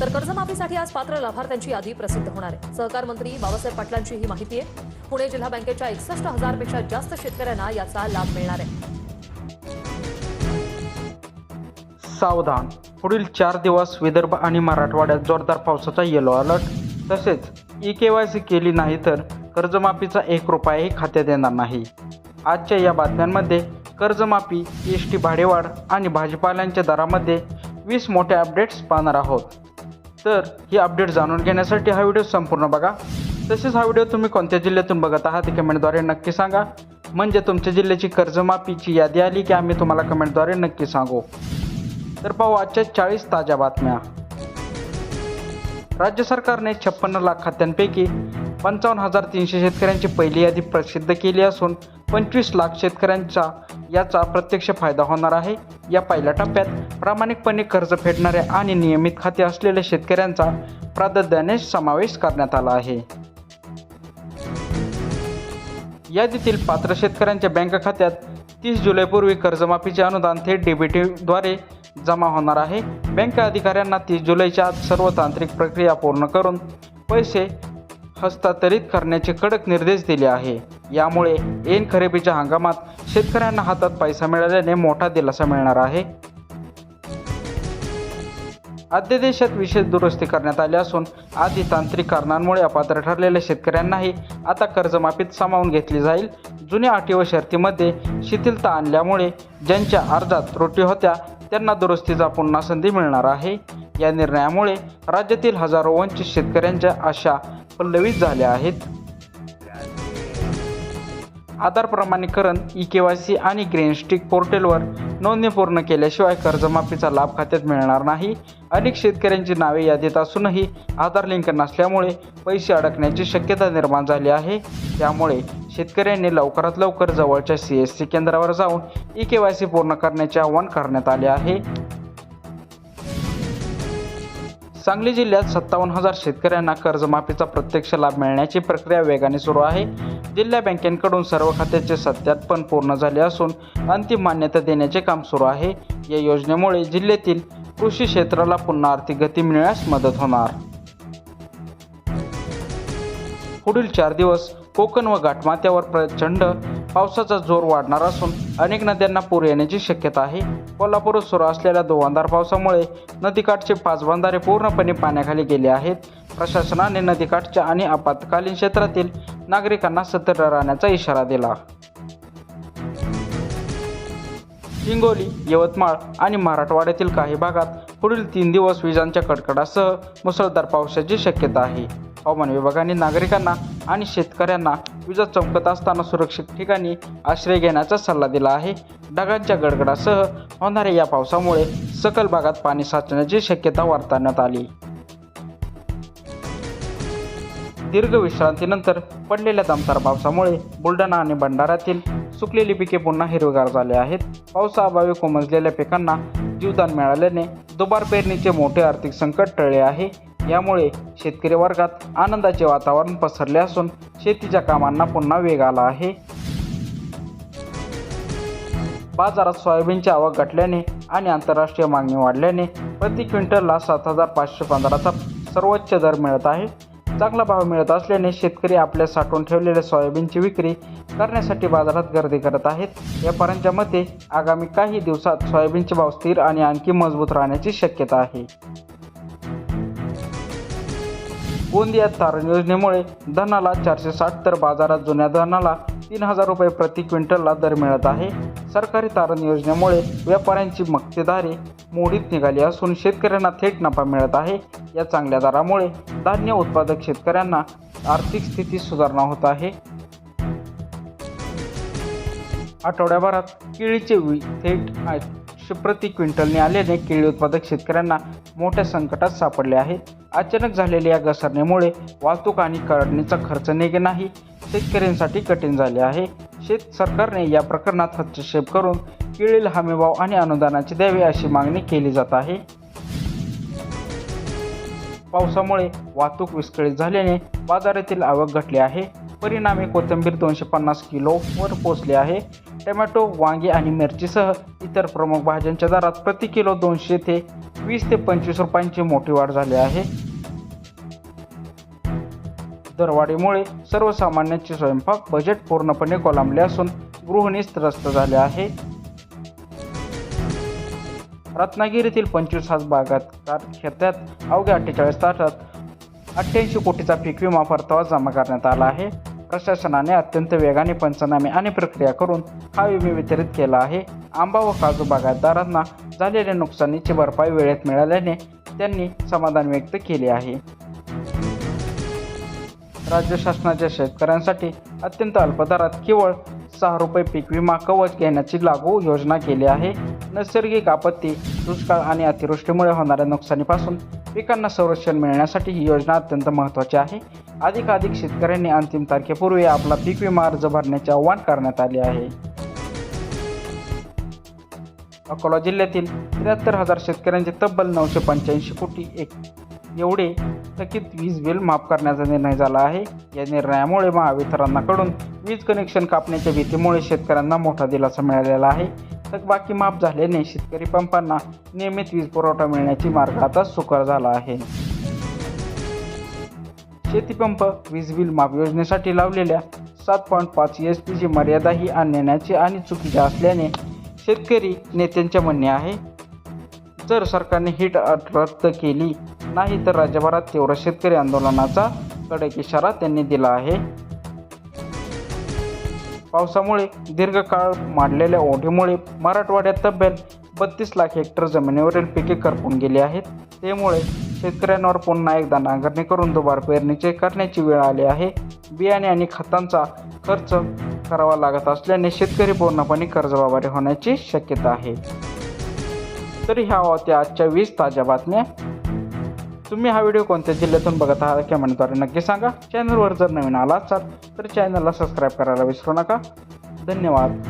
तर कर्जमाफीसाठी आज पात्र लाभार्थ्यांची यादी प्रसिद्ध होणार आहे। सहकार मंत्री बाबासाहेब पाटलांची ही माहिती आहे। पुणे जिल्हा बँकेच्या 61,000 पेक्षा जास्त शेतकऱ्यांना याचा लाभ मिळणार आहे। सावधान, पुढील 4 दिवस विदर्भ आणि मराठवाड्यात जोरदार पावसाचा येलो अलर्ट। तसेच ई-केवायसी केली नाही तर कर्जमाफीचा 1 रुपयाही खात्यात येणार नाही। आजच्या या बातम्यांमध्ये कर्जमाफी, एसटी भाडेवाढ आणि भाजीपाल्यांच्या दरामध्ये 20 मोठे अपडेट्स पाहणार आहोत। तर ही अपडेट जाणून घेण्यासाठी हा व्हिडिओ संपूर्ण बघा। तसेच हा व्हिडिओ तुम्ही कोणत्या जिल्ह्यातून बघत आहात ते कमेंटद्वारे नक्की सांगा, म्हणजे तुमच्या जिल्ह्याची कर्जमाफीची यादी आली की आम्ही तुम्हाला कमेंटद्वारे नक्की सांगू। तर पाहू आजच्या 40 ताज्या बातम्या। राज्य सरकारने 56 लाख खात्यांपैकी 55,300 शेतकऱ्यांची पहिली यादी प्रसिद्ध केली असून 25 लाख शेतकऱ्यांचा याचा प्रत्यक्ष फायदा होणार आहे। या पहिल्या टप्प्यात प्रामाणिकपणे कर्ज फेडणाऱ्या आणि नियमित खाते असलेल्या शेतकऱ्यांचा प्राधान्याने समावेश करण्यात आला आहे। यादीतील पात्र शेतकऱ्यांच्या बँक खात्यात 30 जुलैपूर्वी कर्जमाफीचे अनुदान थेट डीबीटीद्वारे जमा होणार आहे। बँक अधिकाऱ्यांना 30 जुलैच्या आत सर्व तांत्रिक प्रक्रिया पूर्ण करून पैसे हस्तांतरित करण्याचे कडक निर्देश दिले आहे। यामुळे ऐन खरेदीच्या हंगामात शेतकऱ्यांना हातात पैसा मिळाल्याने मोठा दिलासा मिळणार आहे। अध्यादेशात विशेष दुरुस्ती करण्यात आली असून आधी तांत्रिक कारणांमुळे अपात्र ठरलेल्या शेतकऱ्यांनाही आता कर्जमाफीत सामावून घेतली जाईल। जुन्या अटी व शर्तीमध्ये शिथिलता आणल्यामुळे ज्यांच्या अर्जात त्रुटी होत्या त्यांना दुरुस्तीचा पुन्हा संधी मिळणार आहे। या निर्णयामुळे राज्यातील हजारो वंचित शेतकऱ्यांच्या आशा पल्लवित झाल्या आहेत। आधार प्रमाणीकरण, ई-केवायसी आणि ग्रीन स्टिक पोर्टलवर नोंदणी पूर्ण केल्याशिवाय कर्जमाफीचा लाभ खात्यात मिळणार नाही। अनेक शेतकऱ्यांची नावे यादीत असूनही आधार लिंक नसल्यामुळे पैसे अडकण्याची शक्यता निर्माण झाली आहे। त्यामुळे शेतकऱ्यांनी लवकरात लवकर जवळच्या CSC केंद्रावर जाऊन ई-केवायसी पूर्ण करण्याचे आवाहन करण्यात आले आहे। सांगली जिल्ह्यात 57,000 शेतकऱ्यांना कर्जमाफीचा प्रत्यक्ष लाभ मिळण्याची प्रक्रिया वेगाने सुरू आहे। जिल्हा बँकेकडून सर्व खात्याचे सत्यापन पूर्ण झाले असून अंतिम मान्यता देण्याचे काम सुरू आहे। या योजनेमुळे जिल्ह्यातील कृषी क्षेत्राला पुन्हा आर्थिक गती मिळण्यास मदत होणार। पुढील 4 दिवस कोकण व घाटमाथ्यावर प्रचंड पावसाचा जोर वाढणार असून अनेक नद्यांना पूर येण्याची शक्यता आहे। कोल्हापूरात सुरू असलेल्या धुवांधार पावसामुळे नदीकाठचे 5 बंधारे पूर्णपणे पाण्याखाली गेले आहेत। प्रशासनाने नदीकाठच्या आणि आपत्कालीन क्षेत्रातील नागरिकांना सतर्क राहण्याचा इशारा दिला। हिंगोली, यवतमाळ आणि मराठवाड्यातील काही भागात पुढील 3 दिवस विजांच्या कडकडाटासह मुसळधार पावसाची शक्यता आहे। हवामान विभागाने नागरिकांना आणि शेतकऱ्यांना विजा चमकत असताना सुरक्षित ठिकाणी आश्रय घेण्याचा सल्ला दिला आहे। ढगांच्या गडगडासह होणाऱ्या या पावसामुळे सखल भागात पाणी साचण्याची शक्यता वर्तवण्यात आली। दीर्घ विश्रांतीनंतर पडलेल्या दमदार पावसामुळे बुलढाणा आणि भंडाऱ्यातील सुकलेली पिके पुन्हा हिरवीगार झाले आहेत। पावसाअभावी कोमेजलेल्या पिकांना जीवदान मिळाल्याने दुबार पेरणीचे मोठे आर्थिक संकट टळले आहे। यामुळे शेतकरी वर्गात आनंदाचे वातावरण पसरले असून शेतीच्या कामांना पुन्हा वेग आला आहे। बाजारात सोयाबीनची आवक घटल्याने आणि आंतरराष्ट्रीय मागणी वाढल्याने प्रति क्विंटलला 7,515चा सर्वोच्च दर मिळत आहे। चांगला भाव मिळत असल्याने शेतकरी आपल्या साठवून ठेवलेल्या सोयाबीनची विक्री करण्यासाठी बाजारात गर्दी करत आहेत। व्यापाऱ्यांच्या मते आगामी काही दिवसात सोयाबीनचे भाव स्थिर आणि आणखी मजबूत राहण्याची शक्यता आहे। गोंदियात तारण योजनेमुळे धानाला 460 तर बाजारात जुन्या धानाला 3,000 रुपये प्रति क्विंटलला दर मिळत आहे। सरकारी तारण योजनेमुळे व्यापाऱ्यांची मक्तेदारी मोडीत निघाली असून शेतकऱ्यांना थेट नफा मिळत आहे। या चांगल्या दरामुळे धान्य उत्पादक शेतकऱ्यांना आर्थिक स्थिती सुधारणा होत आहे। आठवड्याभरात केळीचे थेट प्रति क्विंटलने आल्याने केळी उत्पादक शेतकऱ्यांना मोठ्या संकटात सापडले आहेत। अचानक झालेल्या या घसरणीमुळे वाहतूक आणि काढणीचा खर्च निघणेही शेतकऱ्यांसाठी कठीण झाले आहे। सरकारने या प्रकरणात हस्तक्षेप करून केळीला हमीभाव आणि अनुदानाचे द्यावे अशी मागणी केली जात आहे। पावसामुळे वाहतूक विस्कळीत झाल्याने बाजारातील आवक घटली आहे। परिणामी कोथिंबीर 250 किलोवर पोहोचली आहे। टोमॅटो, वांगी आणि मिरचीसह इतर प्रमुख भाज्यांच्या दरात प्रति किलो 200 ते 20 ते 25 रुपयांची मोठी वाढ झाली आहे. दरवाढीमुळे सर्वसामान्यांचे स्वयंपाक बजेट पूर्णपणे कोलमडले असून गृहिणी त्रस्त झाले आहे. रत्नागिरीतील 25 बागायतदार शेतात अवघ्या 48 तासात 88 कोटीचा पीक विमा परतावा जमा करण्यात आला आहे. प्रशासनाने अत्यंत वेगाने पंचनामे आणि प्रक्रिया करून हा विमा वितरित केला आहे. आंबा व काजू बागायतदारांना झालेल्या नुकसानीची भरपाई वेळेत मिळाल्याने त्यांनी समाधान व्यक्त केले आहे. राज्य शासनाच्या शेतकऱ्यांसाठी अत्यंत अल्प दरात केवळ 6 रुपये पीक विमा कवच घेण्याची लागू योजना केली आहे. नैसर्गिक आपत्ती, दुष्काळ आणि अतिवृष्टीमुळे होणाऱ्या नुकसानीपासून पिकांना संरक्षण मिळण्यासाठी ही योजना अत्यंत महत्त्वाची आहे. अधिकाधिक शेतकऱ्यांनी अंतिम तारखेपूर्वी आपला पीक विमा अर्ज भरण्याचे आवाहन करण्यात आले आहे. अकोला जिल्ह्यातील 73,000 शेतकऱ्यांचे तब्बल 985 कोटी एवढे थकीत वीज बिल माफ करण्याचा निर्णय झाला आहे. या निर्णयामुळे महावितरणाकडून वीज कनेक्शन कापण्याच्या भीतीमुळे शेतकऱ्यांना मोठा दिलासा मिळालेला आहे. थकबाकी माफ झाल्याने शेतकरी पंपांना नियमित वीज पुरवठा मिळण्याची मार्ग आता सुकर झाला आहे. शेतीपंप वीज बिल माफ योजनेसाठी लावलेल्या 7.5 SP ची मर्यादा ही आणण्याची आणि चुकीची असल्याने शेतकरी नेत्यांचे म्हणणे आहे. जर सरकारने ही अट रद्द केली नाही तर राज्यभरात तीव्र शेतकरी आंदोलनाचा कडक इशारा त्यांनी दिला आहे. पावसामुळे दीर्घकाळ मांडलेल्या ओढीमुळे मराठवाड्यात तब्बल 32 लाख हेक्टर जमिनीवरील पिके करपून गेली आहेत. त्यामुळे शेतकऱ्यांवर पुन्हा एकदा नांगरणी करून दुबार पेरणीचे करण्याची वेळ आली आहे. बियाणे आणि खतांचा खर्च करावा लागत असल्याने शेतकरी पूर्णपणे कर्जबाजारी होण्याची शक्यता आहे. तरी ह्या होत्या आजच्या 20 ताज्या बातम्या. तुम्ही हा व्हिडिओ कोणत्या जिल्ह्यातून बघत आहात कमेंटद्वारे नक्की सांगा. चॅनलवर जर नवीन आला असाल तर चॅनलला सबस्क्राईब करायला विसरू नका. धन्यवाद.